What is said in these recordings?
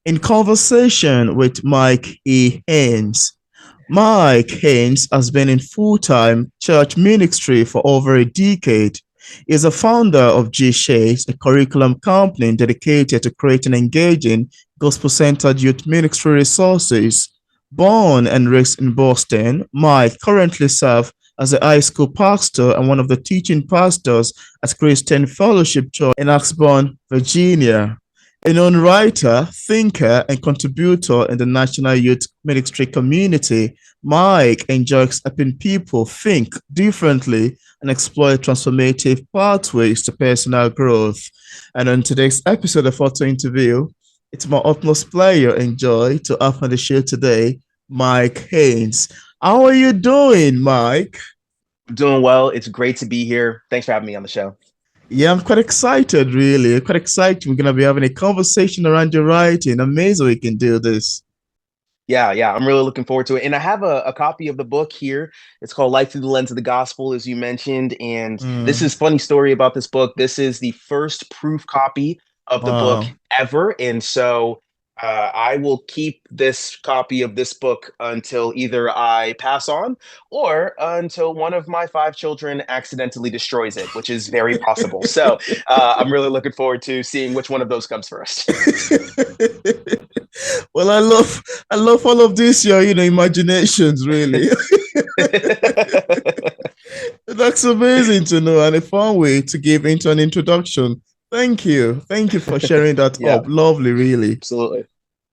in conversation with Mike E. Haynes. Mike Haynes has been in full-time church ministry for over a decade. He is a founder of GShades, a curriculum company dedicated to creating engaging, gospel-centered youth ministry resources. Born and raised in Boston, Mike currently serves as a high school pastor and one of the teaching pastors at Christian Fellowship Church in Ashburn, Virginia. A known writer, thinker, and contributor in the national youth ministry community, Mike enjoys helping people think differently and explore transformative pathways to personal growth. And on today's episode of Auto Interview, it's my utmost pleasure and joy to have on the show today, Mike Haynes. How are you doing, Mike? I'm doing well. It's great to be here. Thanks for having me on the show. Yeah, I'm quite excited, really. Quite excited. We're going to be having a conversation around your writing. Amazing we can do this. Yeah. I'm really looking forward to it. And I have a copy of the book here. It's called Life Through the Lens of the Gospel, as you mentioned. And this Mm, is funny story about this book. This is the first proof copy of the book wow. ever. And so I will keep this copy of this book until either I pass on or until one of my 5 children accidentally destroys it, which is very possible. So I'm really looking forward to seeing which one of those comes first. Well, I love all of this, your imaginations, really. That's amazing to know and a fun way to give into an introduction. Thank you. Thank you for sharing that Yeah, up. Lovely, really. absolutely.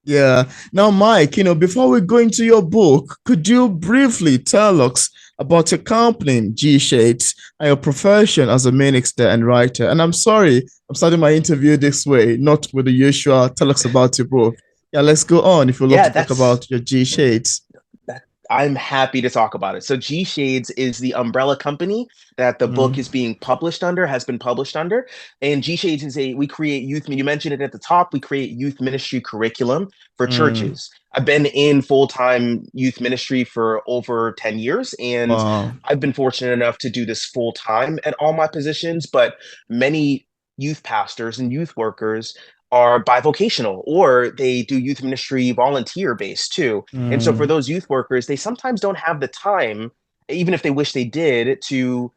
Yeah. Now, Mike, before we go into your book, could you briefly tell us about your company, G Shades, and your profession as a minister and writer? And I'm sorry, I'm starting my interview this way, not with the usual tell us about your book. Yeah, let's go on if you'd love Yeah, to talk that's about your G Shades. that. I'm happy to talk about it. So GShades is the umbrella company that the book Mm, is being published under, has been published under. And GShades is we create youth, you mentioned it at the top, we create youth ministry curriculum for mm, churches. I've been in full-time youth ministry for over 10 years, and wow. I've been fortunate enough to do this full time at all my positions, but many youth pastors and youth workers are bivocational or they do youth ministry volunteer based too. And so for Mm, those youth workers, they sometimes don't have the time, even if they wish they did, to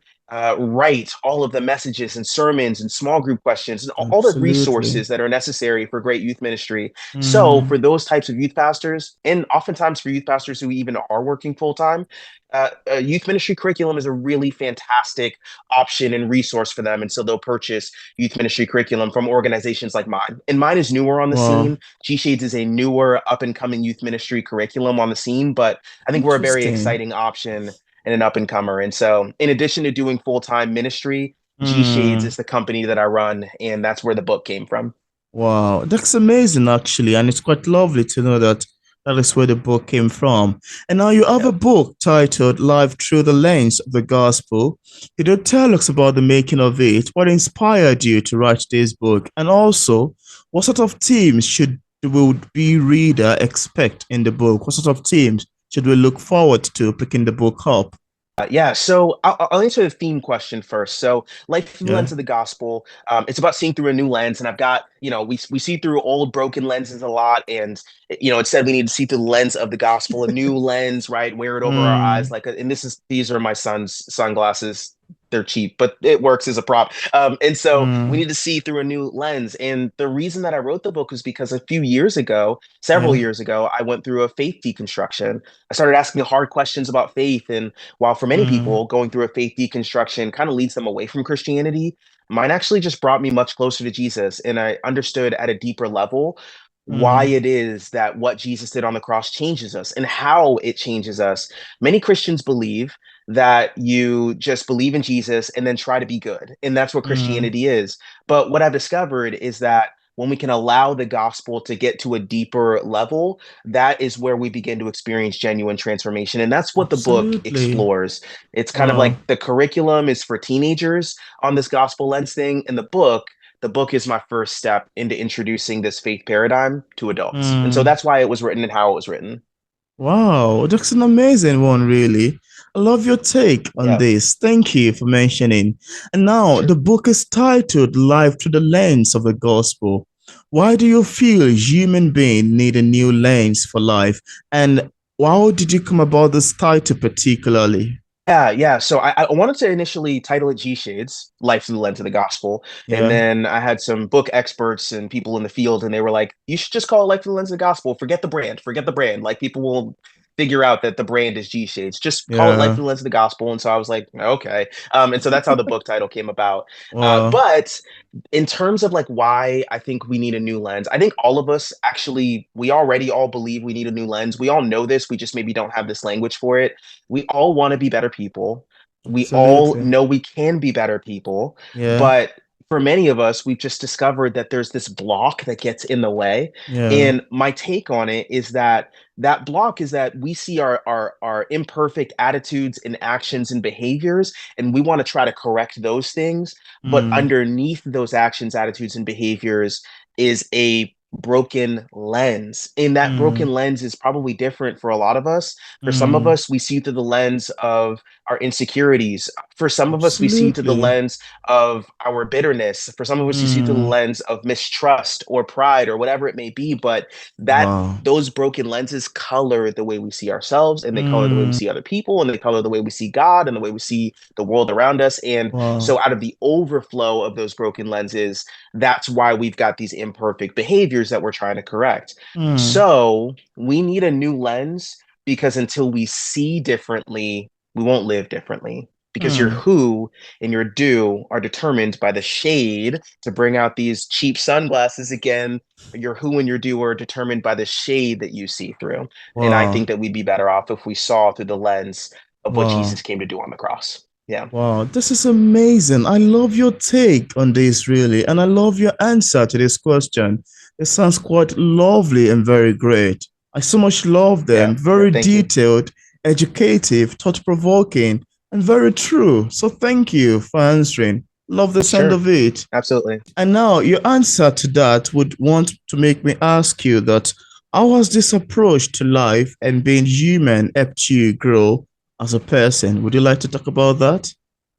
write all of the messages and sermons and small group questions and all the absolutely. resources that are necessary for great youth ministry. So Mm, for those types of youth pastors, and oftentimes for youth pastors who even are working full time, youth ministry curriculum is a really fantastic option and resource for them. And so they'll purchase youth ministry curriculum from organizations like mine. And mine is newer on the wow. scene. G Shades is a newer, up and coming youth ministry curriculum on the scene, but I think we're a very Interesting. exciting option and an up and comer. And so, in addition to doing full time ministry, G Shades Mm. is the company that I run, and that's where the book came from. Wow, that's amazing actually, and it's quite lovely to know that that is where the book came from. And now you have a Yeah. book titled Life Through the Lens of the Gospel. Could you tell us about the making of it? What inspired you to write this book? And also, what sort of themes should the would-be reader expect in the book? What sort of themes should we look forward to picking the book up? Yeah, so I'll answer the theme question first. So, life through the Yeah. lens of the gospel, it's about seeing through a new lens. And I've got, we see through old broken lenses a lot. And, it said we need to see through the lens of the gospel, a new lens, right? Wear it over our eyes. Mm, And these are my son's sunglasses. They're cheap, but it works as a prop. And so we mm, need to see through a new lens. And the reason that I wrote the book was because a few years ago, several yeah. years ago, I went through a faith deconstruction. I started asking hard questions about faith, and while for many Mm, people, going through a faith deconstruction kind of leads them away from Christianity, mine actually just brought me much closer to Jesus. And I understood at a deeper level why mm, it is that what Jesus did on the cross changes us and how it changes us. Many Christians believe that you just believe in Jesus and then try to be good. And that's what mm, Christianity is. But what I've discovered is that when we can allow the gospel to get to a deeper level, that is where we begin to experience genuine transformation. And that's what the book absolutely. explores. It's kind of Wow. like the curriculum is for teenagers on this gospel lens thing. And the book is my first step into introducing this faith paradigm to adults. And so Mm. that's why it was written and how it was written. Wow, that's an amazing one, really. I love your take on Yeah, this. Thank you for mentioning. And now the sure. book is titled Life Through the Lens of the Gospel. Why do you feel human beings need a new lens for life? And how did you come about this title particularly? Yeah, yeah. So I wanted to initially title it GShades, Life Through the Lens of the Gospel. And Yeah, then I had some book experts and people in the field, and they were like, you should just call it Life Through the Lens of the Gospel. Forget the brand. Forget the brand. Like people will figure out that the brand is GShades. Just call it Life yeah. Through the Lens of the Gospel. And so I was like, okay. And so that's how the book title came about. Wow. But in terms of like why I think we need a new lens, I think all of us actually, we already all believe we need a new lens. We all know this. We just maybe don't have this language for it. We all want to be better people. We all Absolutely. know we can be better people. Yeah, But for many of us, we've just discovered that there's this block that gets in the way. yeah. And my take on it is that that block is that we see our imperfect attitudes and actions and behaviors, and we want to try to correct those things. But Mm, underneath those actions, attitudes, and behaviors is a broken lens. And that broken mm, lens is probably different for a lot of us. For some of mm. us, we see through the lens of our insecurities. For some of us, we see through the Absolutely. lens of our bitterness. For some of us, we see through the Mm. lens of mistrust or pride or whatever it may be. But that Wow. those broken lenses color the way we see ourselves, and they color the way we Mm. see other people, and they color the way we see God and the way we see the world around us. And so Wow. out of the overflow of those broken lenses, that's why we've got these imperfect behaviors that we're trying to correct. Mm. So we need a new lens, because until we see differently, we won't live differently. Because your Mm. who and your do are determined by the shade, to bring out these cheap sunglasses again. Your who and your do are determined by the shade that you see through. And I think Wow. that we'd be better off if we saw through the lens of what Wow. Jesus came to do on the cross. Yeah. Wow, this is amazing. I love your take on this, really. And I love your answer to this question. It sounds quite lovely and very great. I so much love them. Yeah. Yeah. Very Thank you. detailed, educative, thought provoking, and very true. So thank you for answering. Love the sound Sure. of it. Absolutely. And now your answer to that would want to make me ask you that how has this approach to life and being human helped you grow as a person? Would you like to talk about that?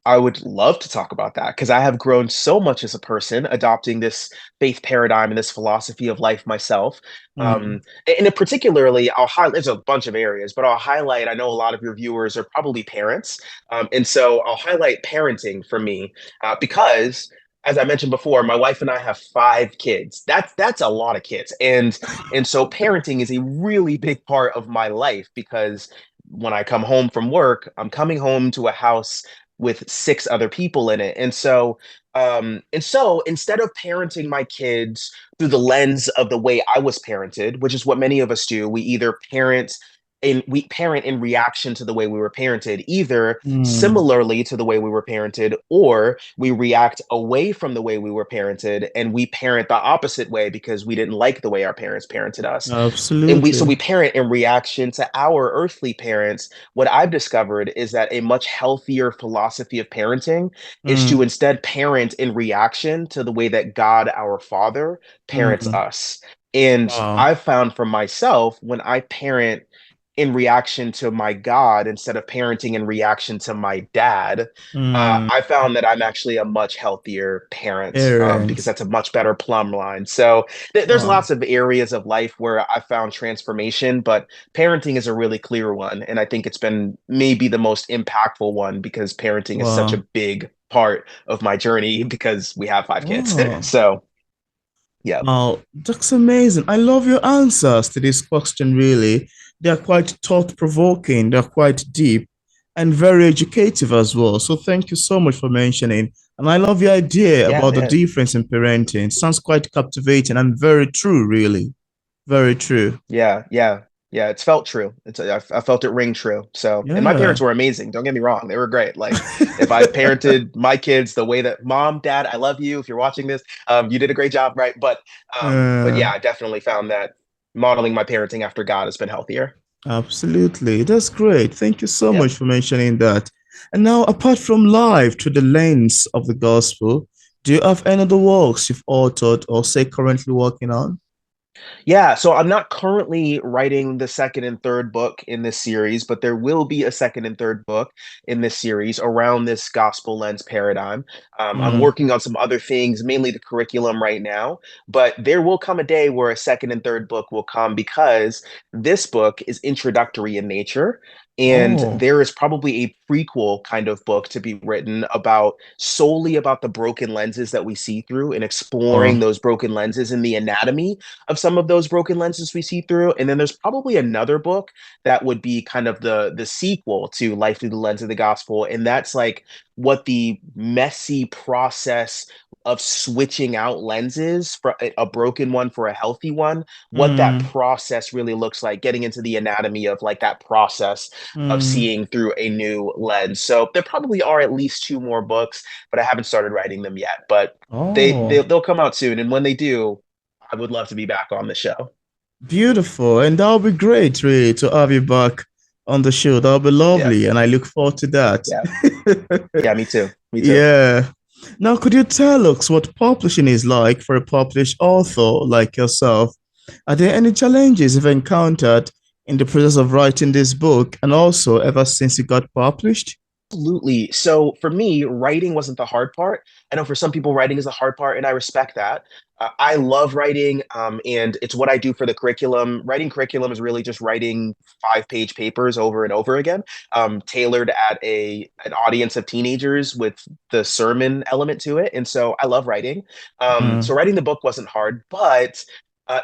I would love to talk about that, because I have grown so much as a person adopting this faith paradigm and this philosophy of life myself. Mm, And particularly, I'll highlight, there's a bunch of areas, but I'll highlight, I know a lot of your viewers are probably parents. And so I'll highlight parenting for me, because as I mentioned before, my wife and I have 5 kids. That's a lot of kids. And so parenting is a really big part of my life, because when I come home from work, I'm coming home to a house with 6 other people in it. And so instead of parenting my kids through the lens of the way I was parented, which is what many of us do, we parent in reaction to the way we were parented, either mm, similarly to the way we were parented, or we react away from the way we were parented and we parent the opposite way because we didn't like the way our parents parented us. And we absolutely. parent in reaction to our earthly parents. What I've discovered is that a much healthier philosophy of parenting is to Mm, instead parent in reaction to the way that God our Father parents mm, us. And wow. I've found for myself, when I parent in reaction to my God instead of parenting in reaction to my dad, Mm, I found that I'm actually a much healthier parent, because parents. that's a much better plumb line. So there's Wow. lots of areas of life where I found transformation, but parenting is a really clear one. And I think it's been maybe the most impactful one, because parenting is such a Wow. big part of my journey because we have 5 kids. Wow. So, yeah. Wow. That's amazing. I love your answers to this question, really. They're quite thought-provoking, they're quite deep, and very educative as well. So thank you so much for mentioning. And I love your idea Yeah, about the man. difference in parenting. Sounds quite captivating and very true, really. Very true. Yeah, yeah, yeah. It's felt true. I felt it ring true. So, and my Yeah. parents were amazing. Don't get me wrong; they were great. Like, if I parented my kids the way that mom, dad, I love you. If you're watching this, you did a great job, right? But Uh, yeah, I definitely found that modeling my parenting after God has been healthier. Absolutely. That's great. Thank you so Yeah. much for mentioning that. And now, apart from life through the lens of the gospel, do you have any other works you've authored or say currently working on? Yeah, so I'm not currently writing the second and third book in this series, but there will be a second and third book in this series around this gospel lens paradigm. I'm Mm, working on some other things, mainly the curriculum right now, but there will come a day where a second and third book will come because this book is introductory in nature. And oh, there is probably a prequel kind of book to be written about solely about the broken lenses that we see through and exploring oh, those broken lenses and the anatomy of some of those broken lenses we see through. And then there's probably another book that would be kind of the sequel to Life Through the Lens of the Gospel. And that's like what the messy process of switching out lenses for a broken one for a healthy one, what that mm, process really looks like, getting into the anatomy of like that process of mm, seeing through a new lens. So there probably are at least two more books, but I haven't started writing them yet. But oh. they'll come out soon, and when they do, I would love to be back on the show. Beautiful. And that'll be great, really, to have you back on the show. That'll be Yeah, lovely. And I look forward to that. yeah, yeah. Me too. Me too. Yeah. Now, could you tell us what publishing is like for a published author like yourself? Are there any challenges you've encountered in the process of writing this book and also ever since it got published? Absolutely. So for me, writing wasn't the hard part. I know for some people, writing is the hard part, and I respect that. I love writing, and it's what I do for the curriculum. Writing curriculum is really just writing 5-page papers over and over again, tailored at an audience of teenagers with the sermon element to it. And so I love writing. So Mm, writing the book wasn't hard, but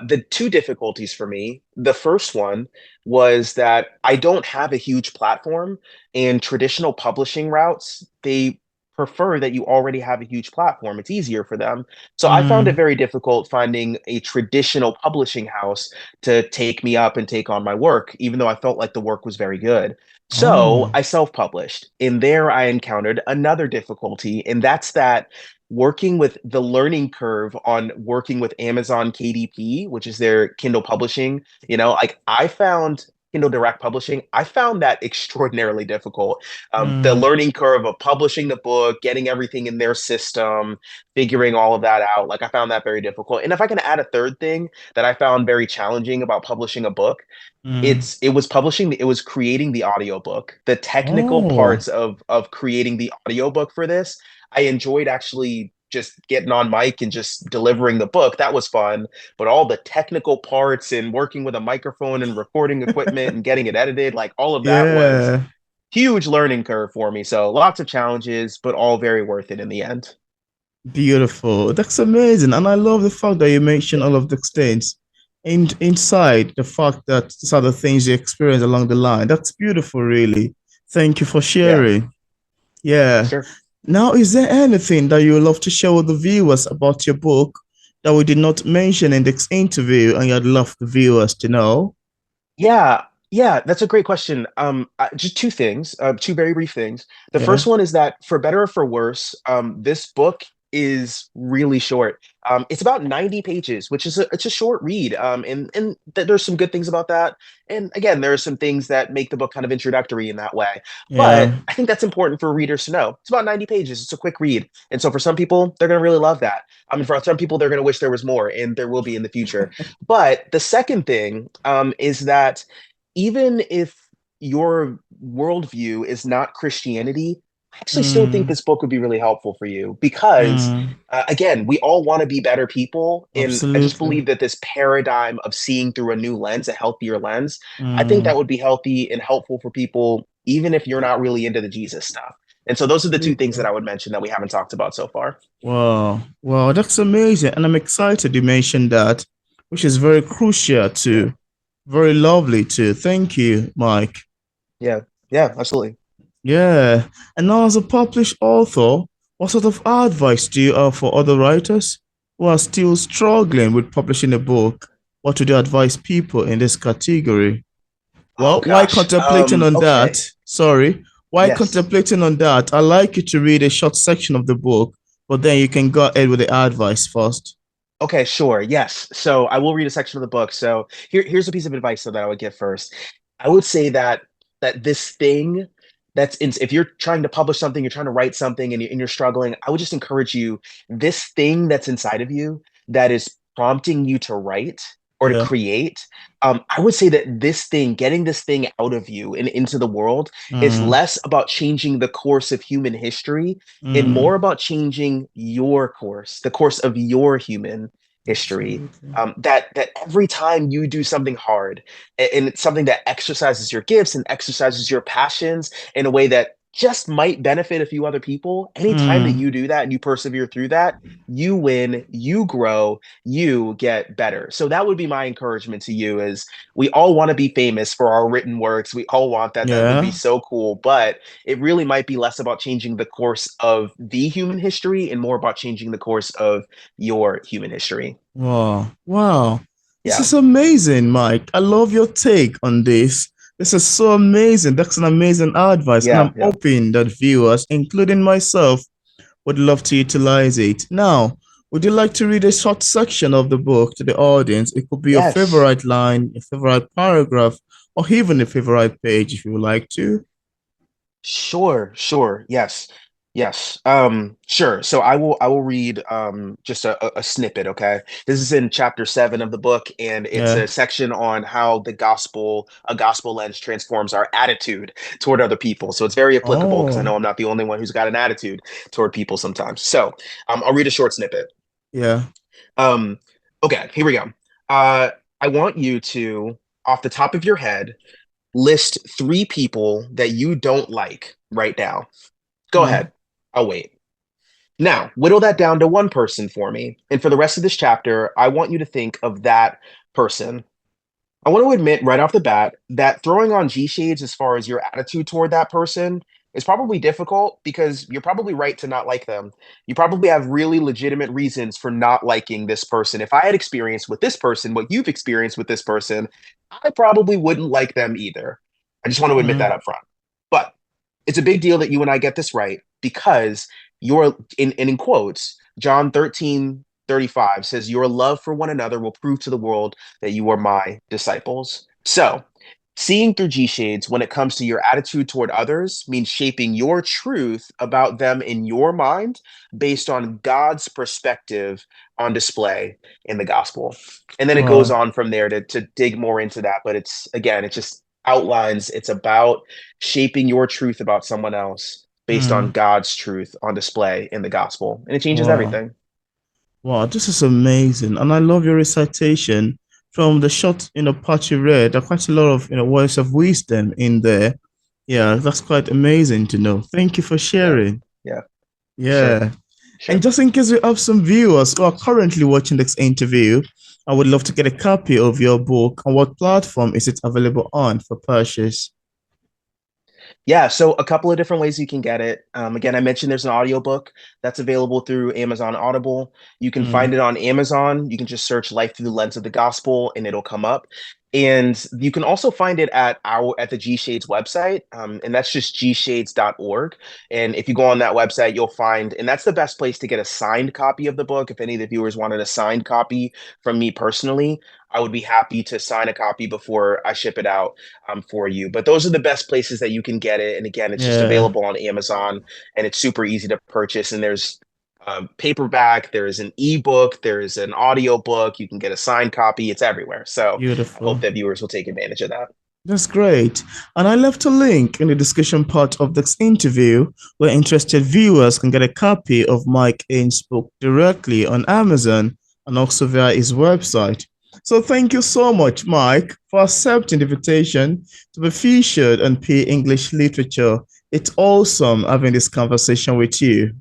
the two difficulties for me, the first one was that I don't have a huge platform, and traditional publishing routes, they prefer that you already have a huge platform. It's easier for them. So I found it mm, very difficult finding a traditional publishing house to take me up and take on my work, even though I felt like the work was very good. So oh, I self-published. And there I encountered another difficulty, and that's that working with the learning curve on working with Amazon KDP, which is their Kindle publishing, like I found Kindle Direct Publishing, I found that extraordinarily difficult. The mm, learning curve of publishing the book, getting everything in their system, figuring all of that out, like I found that very difficult. And if I can add a third thing that I found very challenging about publishing a book, mm, it was creating the audiobook, the technical oh, parts of creating the audiobook for this. I enjoyed actually just getting on mic and just delivering the book. That was fun. But all the technical parts and working with a microphone and recording equipment and getting it edited, like all of that was yeah. huge learning curve for me. So lots of challenges, but all very worth it in the end. Beautiful. That's amazing. And I love the fact that you mentioned all of the things inside the fact that these are the things you experience along the line. That's beautiful, really. Thank you for Yeah, sharing. Yeah. sure. Now, is there anything that you would love to share with the viewers about your book that we did not mention in this interview and you'd love the viewers to know? Yeah, yeah, that's a great question. Just two things, two very brief things. The Yeah. first one is that for better or for worse, this book is really short. It's about 90 pages, which is it's a short read. And there's some good things about that. And again, there are some things that make the book kind of introductory in that way. But Yeah. I think that's important for readers to know. It's about 90 pages. It's a quick read. And so for some people, they're going to really love that. I mean, for some people, they're going to wish there was more, and there will be in the future. But the second thing is that even if your worldview is not Christianity, I actually still think Mm, this book would be really helpful for you because, mm, again, we all want to be better people. And I just absolutely. believe that this paradigm of seeing through a new lens, a healthier lens, I think that Mm, would be healthy and helpful for people, even if you're not really into the Jesus stuff. And so those are the two things that absolutely. I would mention that we haven't talked about so far. Wow. Wow, that's amazing. And I'm excited you mentioned that, which is very crucial Yeah. too. Very lovely too. Thank you, Mike. Yeah. Yeah, absolutely. Yeah. And now, as a published author, what sort of advice do you have for other writers who are still struggling with publishing a book? What would you advise people in this category? Oh Well, while gosh. contemplating on that, Okay. sorry, while Yes. contemplating on that, I'd like you to read a short section of the book, but then you can go ahead with the advice first. Okay, sure. Yes. So I will read a section of the book. So here's a piece of advice that I would give first. I would say that this thing that's in, if you're trying to publish something, you're trying to write something and you're struggling, I would just encourage you, this thing that's inside of you that is prompting you to write. or to Yeah. create, I would say that getting this thing out of you and into the world is Mm, less about changing the course of human history and more mm. about changing your course, the course of your human history. Absolutely. That every time you do something hard and it's something that exercises your gifts and exercises your passions in a way that just might benefit a few other people, anytime that Mm, you do that and you persevere through that, you win, you grow, you get better. So that would be my encouragement to you is we all want to be famous for our written works. We all want that. That would be yeah. so cool, but it really might be less about changing the course of the human history and more about changing the course of your human history. Wow. Wow. This Yeah. is amazing, Mike. I love your take on this. This is so amazing. That's an amazing advice. And Yeah, I'm yeah. hoping that viewers, including myself, would love to utilize it. Now, would you like to read a short section of the book to the audience? It could be your Yes. favorite line, your favorite paragraph, or even a favorite page if you would like to. Sure, sure. Yes. Yes. Sure. So I will read just a snippet, okay? This is in chapter 7 of the book, and it's Yeah. a section on how a gospel lens transforms our attitude toward other people. So it's very applicable because I Oh, know I'm not the only one who's got an attitude toward people sometimes. So I'll read a short snippet. yeah. Um, okay, here we go. Uh, I want you to, off the top of your head, list 3 people that you don't like right now. Go Yeah. ahead. I'll wait. Now, whittle that down to one person for me. And for the rest of this chapter, I want you to think of that person. I want to admit right off the bat that throwing on G shades as far as your attitude toward that person is probably difficult because you're probably right to not like them. You probably have really legitimate reasons for not liking this person. If I had experience with this person, what you've experienced with this person, I probably wouldn't like them either. I just want to admit that Mm, up front. But it's a big deal that you and I get this right because you're in quotes, John 13:35 says, Your love for one another will prove to the world that you are my disciples. So, seeing through G shades when it comes to your attitude toward others means shaping your truth about them in your mind based on God's perspective on display in the gospel. And then it goes wow. on from there to dig more into that. But it's again, it just outlines it's about shaping your truth about someone else based on Mm, God's truth on display in the gospel. And it changes wow. everything. Wow, this is amazing. And I love your recitation from the short, part you read. There are quite a lot of, words of wisdom in there. Yeah, that's quite amazing to know. Thank you for Yeah. sharing. Yeah. Sure. Yeah. And Sure. just in case we have some viewers who are currently watching this interview, I would love to get a copy of your book. On what platform is it available on for purchase? Yeah, so a couple of different ways you can get it. Again, I mentioned there's an audiobook that's available through Amazon Audible. You can find Mm, it on Amazon. You can just search Life Through the Lens of the Gospel and it'll come up. And you can also find it at the G Shades website. And that's just gshades.org. And if you go on that website, you'll find, and that's the best place to get a signed copy of the book. If any of the viewers wanted a signed copy from me personally, I would be happy to sign a copy before I ship it out for you. But those are the best places that you can get it. And again, it's just yeah, available on Amazon and it's super easy to purchase. And there's paperback, there's an ebook, there's an audio book. You can get a signed copy. It's everywhere. So I hope beautiful. that viewers will take advantage of that. That's great. And I left a link in the discussion part of this interview where interested viewers can get a copy of Mike Haynes' book directly on Amazon and also via his website. So thank you so much, Mike, for accepting the invitation to be featured on P English Literature. It's awesome having this conversation with you.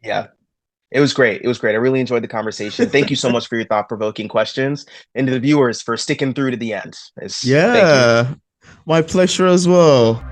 Yeah, it was great. It was great. I really enjoyed the conversation. Thank you so much for your thought-provoking questions and to the viewers for sticking through to the end. Thank you. Yeah, my pleasure as well.